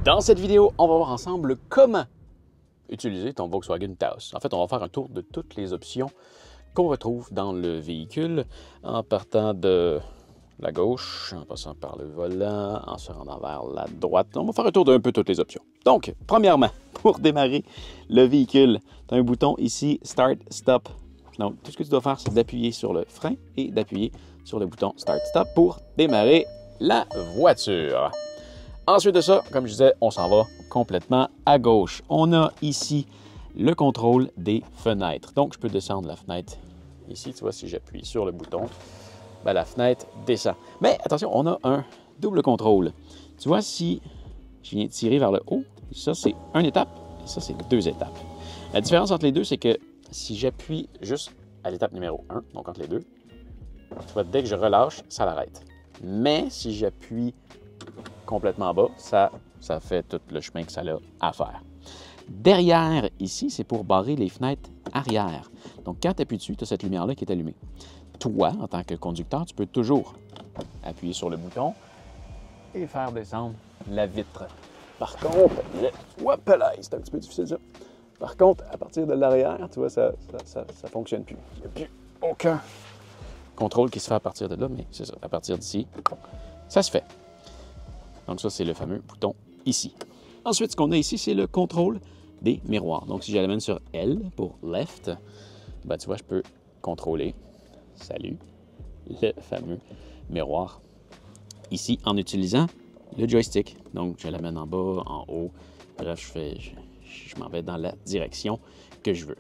Dans cette vidéo, on va voir ensemble comment utiliser ton Volkswagen Taos. En fait, on va faire un tour de toutes les options qu'on retrouve dans le véhicule en partant de la gauche, en passant par le volant, en se rendant vers la droite. On va faire un tour d'un peu toutes les options. Donc, premièrement, pour démarrer le véhicule, tu as un bouton ici, Start, Stop. Donc, tout ce que tu dois faire, c'est d'appuyer sur le frein et d'appuyer sur le bouton Start, Stop pour démarrer la voiture. Ensuite de ça, comme je disais, on s'en va complètement à gauche. On a ici le contrôle des fenêtres. Donc, je peux descendre la fenêtre ici. Tu vois, si j'appuie sur le bouton, ben, la fenêtre descend. Mais attention, on a un double contrôle. Tu vois, si je viens tirer vers le haut, ça, c'est une étape et ça, c'est deux étapes. La différence entre les deux, c'est que si j'appuie juste à l'étape numéro 1, donc entre les deux, tu vois, dès que je relâche, ça l'arrête. Mais si j'appuie complètement bas, ça fait tout le chemin que ça a à faire. Derrière, ici, c'est pour barrer les fenêtres arrière. Donc, quand tu appuies dessus, tu as cette lumière-là qui est allumée. Toi, en tant que conducteur, tu peux toujours appuyer sur le bouton et faire descendre la vitre. Par contre, hop là, c'est un petit peu difficile ça. Par contre, à partir de l'arrière, tu vois, ça ne fonctionne plus. Il n'y a plus aucun contrôle qui se fait à partir de là, mais c'est ça, à partir d'ici, ça se fait. Donc ça, c'est le fameux bouton ici. Ensuite, ce qu'on a ici, c'est le contrôle des miroirs. Donc si je l'amène sur L pour left, ben, tu vois, je peux contrôler, salut, le fameux miroir ici en utilisant le joystick. Donc je l'amène en bas, en haut, bref, je m'en vais dans la direction que je veux.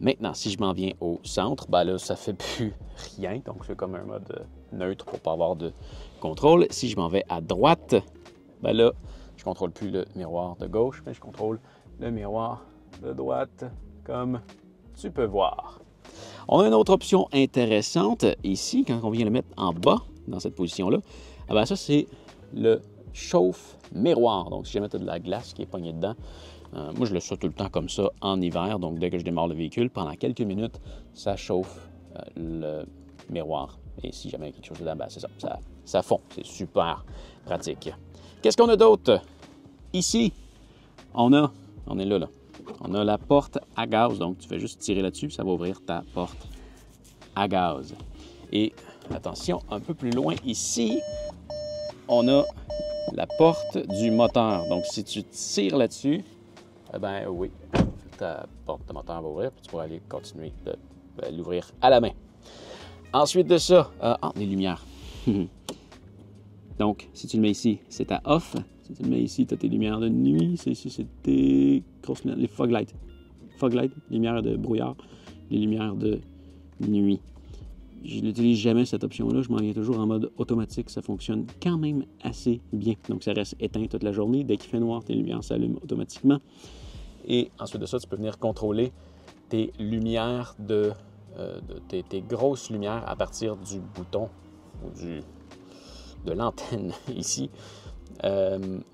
Maintenant, si je m'en viens au centre, ben là, ça ne fait plus rien. Donc, c'est comme un mode neutre pour ne pas avoir de contrôle. Si je m'en vais à droite, ben là, je ne contrôle plus le miroir de gauche, mais je contrôle le miroir de droite, comme tu peux voir. On a une autre option intéressante ici, quand on vient le mettre en bas, dans cette position-là. Ah ben ça, c'est le chauffe-miroir. Donc, si jamais tu as de la glace qui est pognée dedans, moi, je laisse ça tout le temps comme ça en hiver. Donc, dès que je démarre le véhicule, pendant quelques minutes, ça chauffe le miroir. Et si jamais il y a quelque chose dedans, ben, c'est ça fond. C'est super pratique. Qu'est-ce qu'on a d'autre? Ici, on est là. On a la porte à gaz. Donc, tu fais juste tirer là-dessus, ça va ouvrir ta porte à gaz. Et attention, un peu plus loin ici, on a la porte du moteur. Donc, si tu tires là-dessus, eh bien, oui, ta porte de moteur va ouvrir, puis tu pourras aller continuer de l'ouvrir à la main. Ensuite de ça, les lumières. Donc, si tu le mets ici, c'est à off. Si tu le mets ici, tu as tes lumières de nuit. Ici, c'est tes grosses lumières, les fog lights. Fog lights, lumières de brouillard, les lumières de nuit. Je n'utilise jamais cette option-là. Je m'en viens toujours en mode automatique. Ça fonctionne quand même assez bien. Donc, ça reste éteint toute la journée. Dès qu'il fait noir, tes lumières s'allument automatiquement. Et ensuite de ça, tu peux venir contrôler tes lumières tes grosses lumières à partir du bouton ou de l'antenne ici.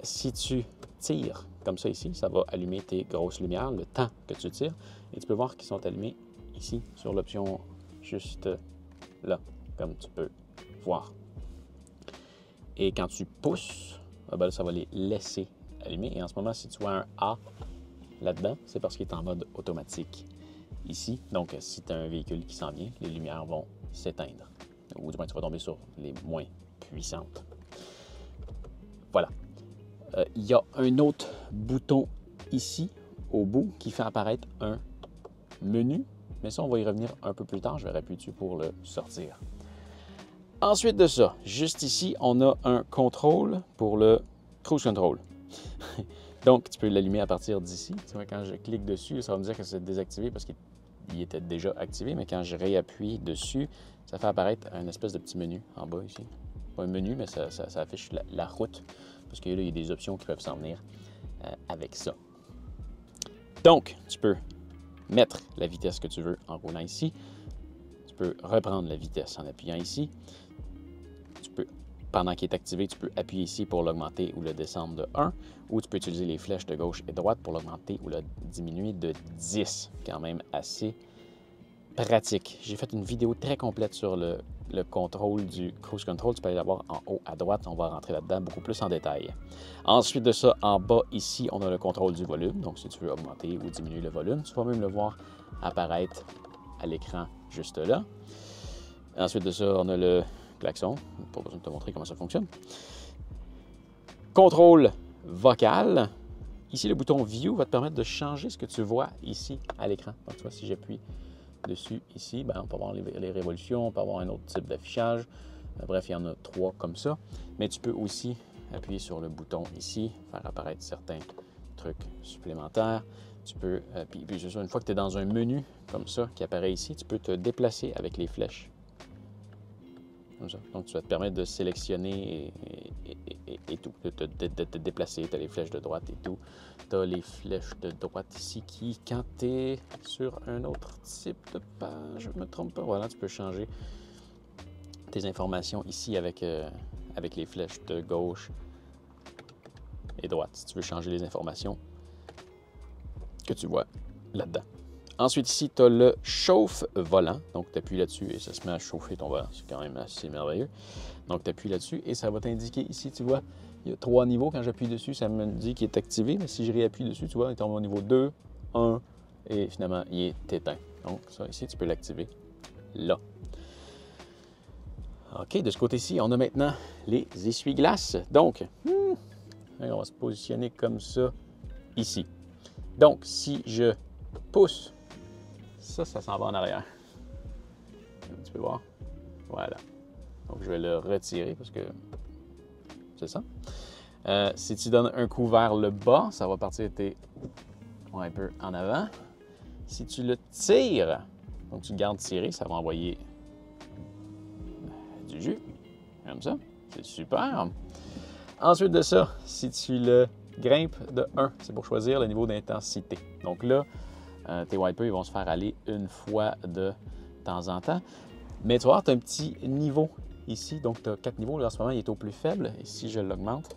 Si tu tires comme ça ici, ça va allumer tes grosses lumières le temps que tu tires. Et tu peux voir qu'ils sont allumés ici sur l'option juste là, comme tu peux voir. Et quand tu pousses, ben, ça va les laisser allumer. Et en ce moment, si tu vois un A là-dedans, c'est parce qu'il est en mode automatique ici. Donc, si tu as un véhicule qui s'en vient, les lumières vont s'éteindre. Ou du moins, tu vas tomber sur les moins puissantes. Voilà. Il y a un autre bouton ici, au bout, qui fait apparaître un menu. Mais ça, on va y revenir un peu plus tard. Je vais appuyer dessus pour le sortir. Ensuite de ça, juste ici, on a un contrôle pour le cruise control. Donc, tu peux l'allumer à partir d'ici. Tu vois, quand je clique dessus, ça va me dire que c'est désactivé parce qu'il était déjà activé. Mais quand je réappuie dessus, ça fait apparaître un espèce de petit menu en bas ici. Pas un menu, mais ça affiche la route. Parce que là, il y a des options qui peuvent s'en venir avec ça. Donc, tu peux mettre la vitesse que tu veux en roulant ici. Tu peux reprendre la vitesse en appuyant ici. Tu peux, pendant qu'il est activé, tu peux appuyer ici pour l'augmenter ou le descendre de 1. Ou tu peux utiliser les flèches de gauche et droite pour l'augmenter ou le diminuer de 10. Quand même assez pratique. J'ai fait une vidéo très complète sur le contrôle du cruise control. Tu peux aller la voir en haut à droite. On va rentrer là-dedans beaucoup plus en détail. Ensuite de ça, en bas ici, on a le contrôle du volume. Donc, si tu veux augmenter ou diminuer le volume, tu vas même le voir apparaître à l'écran juste là. Ensuite de ça, on a le klaxon. Pas besoin de te montrer comment ça fonctionne. Contrôle vocal. Ici, le bouton View va te permettre de changer ce que tu vois ici à l'écran. Donc, tu vois, si j'appuie dessus ici, bien, on peut avoir les révolutions, on peut avoir un autre type d'affichage. Bref, il y en a 3 comme ça. Mais tu peux aussi appuyer sur le bouton ici, faire apparaître certains trucs supplémentaires. Tu peux, puis c'est ça, une fois que tu es dans un menu comme ça qui apparaît ici, tu peux te déplacer avec les flèches. Comme ça. Donc, tu vas te permettre de sélectionner et tout, de te déplacer. Tu as les flèches de droite et tout. Tu as les flèches de droite ici qui, quand tu es sur un autre type de page, je ne me trompe pas, voilà, tu peux changer tes informations ici avec les flèches de gauche et droite. Si tu veux changer les informations que tu vois là-dedans. Ensuite, ici, tu as le chauffe-volant. Donc, tu appuies là-dessus et ça se met à chauffer ton volant. C'est quand même assez merveilleux. Donc, tu appuies là-dessus et ça va t'indiquer ici, tu vois, il y a 3 niveaux. Quand j'appuie dessus, ça me dit qu'il est activé. Mais si je réappuie dessus, tu vois, il tombe au niveau 2, 1 et finalement, il est éteint. Donc, ça ici, tu peux l'activer là. OK, de ce côté-ci, on a maintenant les essuie-glaces. Donc, on va se positionner comme ça ici. Donc, si je pousse, ça s'en va en arrière. Tu peux voir. Voilà. Donc, je vais le retirer parce que c'est ça. Si tu donnes un coup vers le bas, ça va partir un peu en avant. Si tu le tires, donc tu gardes tiré, ça va envoyer du jus. Comme ça. C'est super. Ensuite de ça, si tu le grimpes de 1, c'est pour choisir le niveau d'intensité. Donc là, tes wipers ils vont se faire aller une fois de temps en temps. Mais tu vas voir, tu as un petit niveau ici. Donc, tu as 4 niveaux. Là, en ce moment, il est au plus faible. Et si je l'augmente,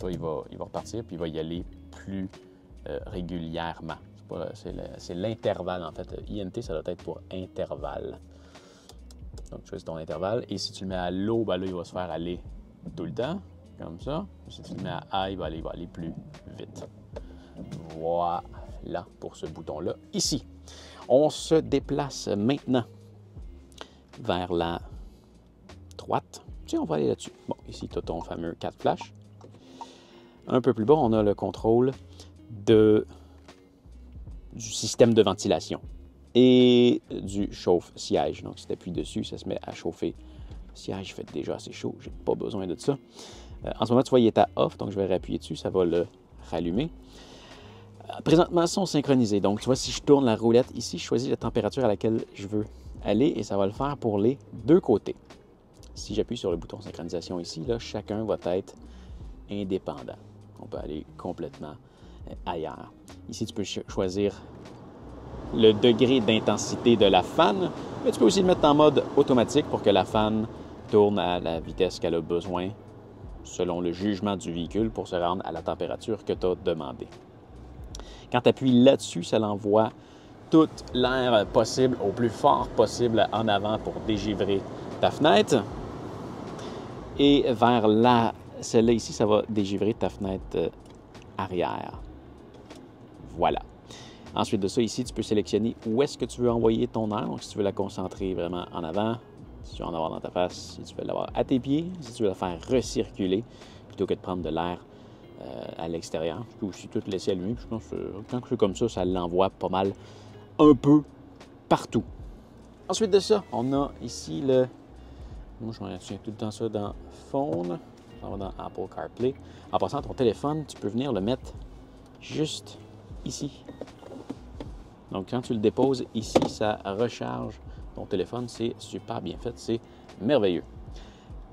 il va repartir puis il va y aller plus régulièrement. C'est l'intervalle, en fait. INT, ça doit être pour intervalle. Donc, tu choisis ton intervalle. Et si tu le mets à low, ben là, il va se faire aller tout le temps, comme ça. Si tu le mets à high, il va aller plus vite. Voilà pour ce bouton-là. Ici, on se déplace maintenant vers la droite. Tiens, on va aller là-dessus. Bon, ici, tu as ton fameux 4 flash. Un peu plus bas, on a le contrôle du système de ventilation et du chauffe-siège. Donc, si tu appuies dessus, ça se met à chauffer. Le siège fait déjà assez chaud, j'ai pas besoin de ça. En ce moment, tu vois, il est à off, donc je vais réappuyer dessus, ça va le rallumer. Présentement, ils sont synchronisés. Donc, tu vois, si je tourne la roulette ici, je choisis la température à laquelle je veux aller et ça va le faire pour les deux côtés. Si j'appuie sur le bouton synchronisation ici, là, chacun va être indépendant. On peut aller complètement ailleurs. Ici, tu peux choisir le degré d'intensité de la fan, mais tu peux aussi le mettre en mode automatique pour que la fan tourne à la vitesse qu'elle a besoin selon le jugement du véhicule pour se rendre à la température que tu as demandée. Quand tu appuies là-dessus, ça l'envoie tout l'air possible au plus fort possible en avant pour dégivrer ta fenêtre. Et vers celle-là ici, ça va dégivrer ta fenêtre arrière. Voilà. Ensuite de ça, ici, tu peux sélectionner où est-ce que tu veux envoyer ton air. Donc, si tu veux la concentrer vraiment en avant, si tu veux en avoir dans ta face, si tu veux l'avoir à tes pieds, si tu veux la faire recirculer, plutôt que de prendre de l'air à l'extérieur. Tu peux aussi tout laisser allumer. Je pense que quand c'est comme ça, ça l'envoie pas mal un peu partout. Ensuite de ça, on a ici le... Moi, je maintiens tout le temps ça dans Phone. On va dans Apple CarPlay. En passant, ton téléphone, tu peux venir le mettre juste ici. Donc, quand tu le déposes ici, ça recharge ton téléphone. C'est super bien fait. C'est merveilleux.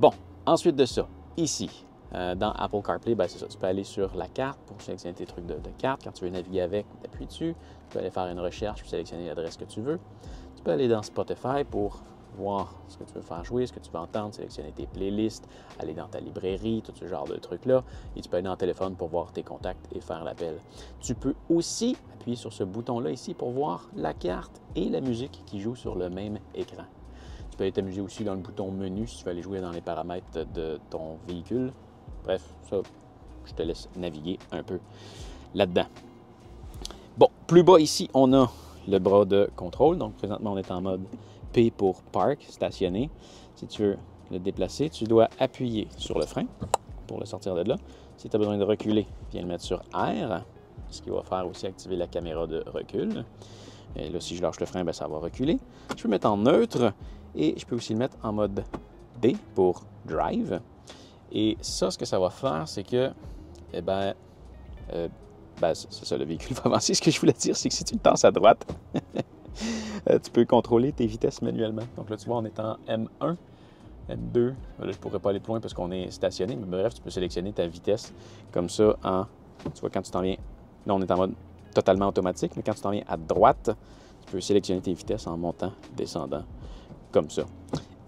Bon, ensuite de ça, ici, dans Apple CarPlay, ben, c'est ça. Tu peux aller sur la carte pour sélectionner tes trucs de carte. Quand tu veux naviguer avec, tu appuies dessus. Tu peux aller faire une recherche et sélectionner l'adresse que tu veux. Tu peux aller dans Spotify pour voir ce que tu veux faire jouer, ce que tu veux entendre, sélectionner tes playlists, aller dans ta librairie, tout ce genre de trucs-là. Et tu peux aller dans le téléphone pour voir tes contacts et faire l'appel. Tu peux aussi appuyer sur ce bouton-là ici pour voir la carte et la musique qui jouent sur le même écran. Tu peux aller t'amuser aussi dans le bouton menu si tu veux aller jouer dans les paramètres de ton véhicule. Bref, ça, je te laisse naviguer un peu là-dedans. Bon, plus bas ici, on a le bras de contrôle. Donc, présentement, on est en mode P pour Park, stationner. Si tu veux le déplacer, tu dois appuyer sur le frein pour le sortir de là. Si tu as besoin de reculer, viens le mettre sur R, ce qui va faire aussi activer la caméra de recul. Et là, si je lâche le frein, bien, ça va reculer. Je peux le mettre en neutre et je peux aussi le mettre en mode D pour Drive. Et ça, ce que ça va faire, c'est que, c'est ça, le véhicule va avancer. Ce que je voulais dire, c'est que si tu le tasses à droite, tu peux contrôler tes vitesses manuellement. Donc là, tu vois, on est en M1, M2. Là, je ne pourrais pas aller plus loin parce qu'on est stationné. Mais bref, tu peux sélectionner ta vitesse comme ça en... Tu vois, quand tu t'en viens... Là, on est en mode totalement automatique. Mais quand tu t'en viens à droite, tu peux sélectionner tes vitesses en montant, descendant, comme ça.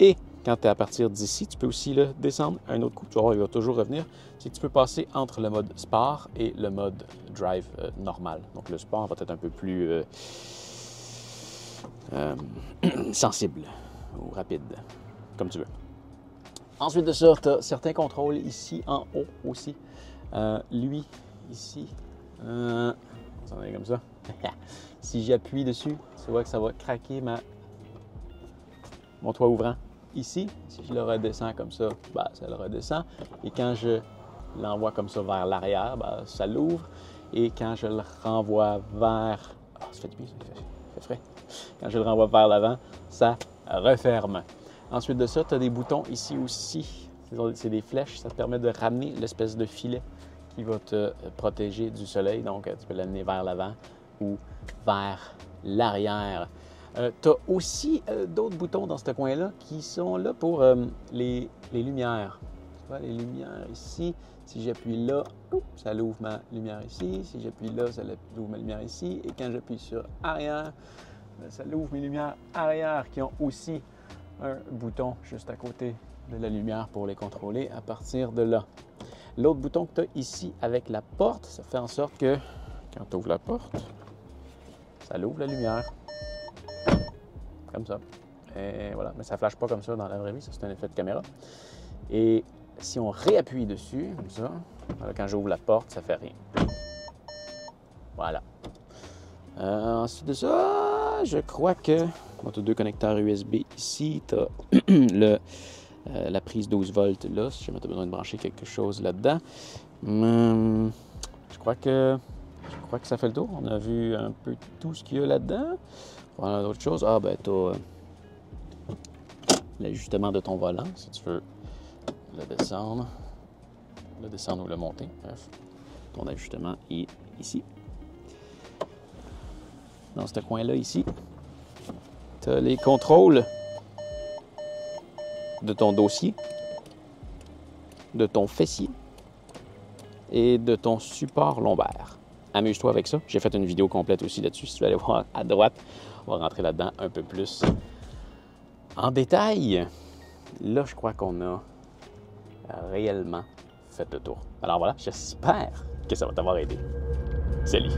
Et quand tu es à partir d'ici, tu peux aussi le descendre un autre coup. Tu vas voir, il va toujours revenir. C'est que tu peux passer entre le mode Sport et le mode Drive normal. Donc le Sport va être un peu plus sensible ou rapide, comme tu veux. Ensuite de ça, tu as certains contrôles ici en haut aussi. Lui, ici, on s'en est comme ça. Si j'appuie dessus, tu vois que ça va craquer mon toit ouvrant. Ici, si je le redescends comme ça, ben, ça le redescend. Et quand je l'envoie comme ça vers l'arrière, ben, ça l'ouvre. Et quand je le renvoie vers... Ah, ça fait du bien, ça fait frais. Quand je le renvoie vers l'avant, ça referme. Ensuite de ça, tu as des boutons ici aussi. C'est des flèches, ça te permet de ramener l'espèce de filet qui va te protéger du soleil. Donc, tu peux l'amener vers l'avant ou vers l'arrière. Tu as aussi d'autres boutons dans ce coin-là qui sont là pour les lumières. Tu vois, les lumières ici. Si j'appuie là, ça l'ouvre ma lumière ici. Si j'appuie là, ça l'ouvre ma lumière ici. Et quand j'appuie sur arrière, ça l'ouvre mes lumières arrière qui ont aussi un bouton juste à côté de la lumière pour les contrôler à partir de là. L'autre bouton que tu as ici avec la porte, ça fait en sorte que quand tu ouvres la porte, ça l'ouvre la lumière. Comme ça. Et voilà. Mais ça ne flash pas comme ça dans la vraie vie, ça c'est un effet de caméra. Et si on réappuie dessus, comme ça, quand j'ouvre la porte, ça ne fait rien. Voilà. Ensuite de ça, je crois que... Bon, tu as deux connecteurs USB ici. Tu as la prise 12 volts là, si jamais tu as besoin de brancher quelque chose là-dedans. Je crois que ça fait le tour. On a vu un peu tout ce qu'il y a là-dedans. On a d'autres choses. Ah, ben, tu as l'ajustement de ton volant, si tu veux le descendre ou le monter. Bref, ton ajustement est ici. Dans ce coin-là, ici, tu as les contrôles de ton dossier, de ton fessier et de ton support lombaire. Amuse-toi avec ça. J'ai fait une vidéo complète aussi là-dessus. Si tu veux aller voir à droite, on va rentrer là-dedans un peu plus en détail. Là, je crois qu'on a réellement fait le tour. Alors voilà, j'espère que ça va t'avoir aidé. Salut!